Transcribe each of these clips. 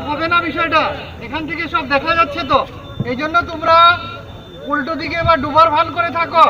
হবে না বিষয়টা, এখান থেকে সব দেখা যাচ্ছে তো, এই জন্য তোমরা উল্টো দিকে বা ডুবার ভান করে থাকো।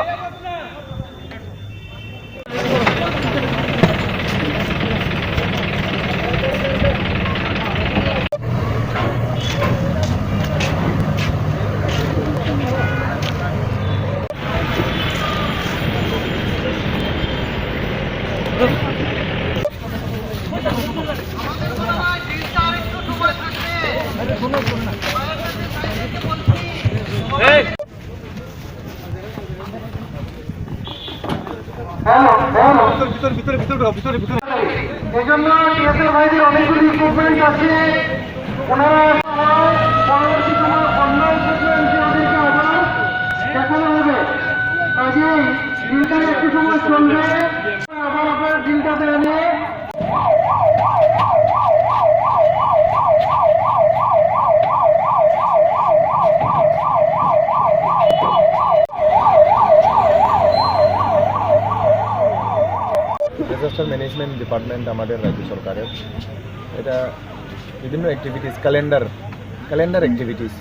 এজন্য টিএসএল ভাইদের অনেকগুলি ইকুইপমেন্ট আছে, ওনারা পরবর্তী সময় অন্য ইকুইপমেন্টে ওদেরকে আবার দেখানো হবে। কাজেই দিনটা একটু সময় চলবে, আবার আপনার দিনটাতে এনে ডিজাস্টার ম্যানেজমেন্ট ডিপার্টমেন্ট আমাদের রাজ্য সরকারের এটা বিভিন্ন অ্যাক্টিভিটিস ক্যালেন্ডার অ্যাক্টিভিটিস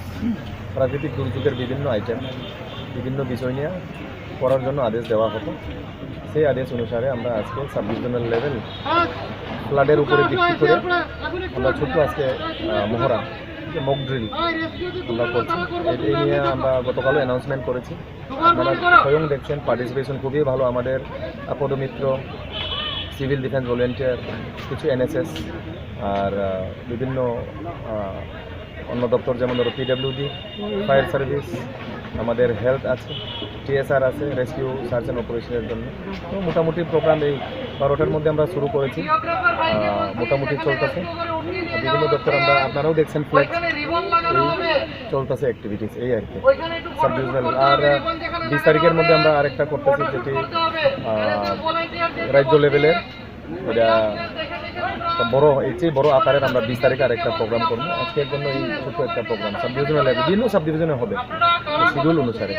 প্রাকৃতিক দুর্যোগের বিভিন্ন আইটেম বিভিন্ন বিষয় নিয়ে করার জন্য আদেশ দেওয়া হতো। সেই আদেশ অনুসারে আমরা আজকে সাব ডিভিশনাল লেভেল ফ্লাডের উপরে ভিত্তি করে আমরা ছোট্ট আজকে মহড়া মক ড্রিল আমরা করছি। এই নিয়ে আমরা গতকালও অ্যানাউন্সমেন্ট করেছি, আপনারা স্বয়ং দেখছেন পার্টিসিপেশন খুবই ভালো। আমাদের পদমিত্র, সিভিল ডিফেন্স ভলেন্টিয়ার, কিছু এনএসএস আর বিভিন্ন অন্য দপ্তর যেমন ধরো পিডব্লিউডি, ফায়ার সার্ভিস, আমাদের হেলথ আছে, টিএসআর আছে, রেস্কিউ সার্চ অ্যান্ড অপারেশনের জন্য। তো মোটামুটি প্রোগ্রাম এই 12টার মধ্যে আমরা শুরু করেছি, মোটামুটি চলতেছে। বিভিন্ন দপ্তর আমরা আপনারাও দেখছেন ফ্ল্যাগ চলতেছে অ্যাক্টিভিটিস এই আর কি সাব ডিভিশনাল। আর 20 তারিখের মধ্যে আমরা আরেকটা করতেছি, যেটি রাজ্য লেভেলের, এটা বড় এর চেয়ে বড় আকারের আমরা 20 তারিখে আরেকটা প্রোগ্রাম করবো। আজকের জন্য এই ছোট্ট একটা প্রোগ্রাম সাব ডিভিশনাল লেভেল, বিভিন্ন সাব ডিভিশনে হবে শিডিউল অনুসারে।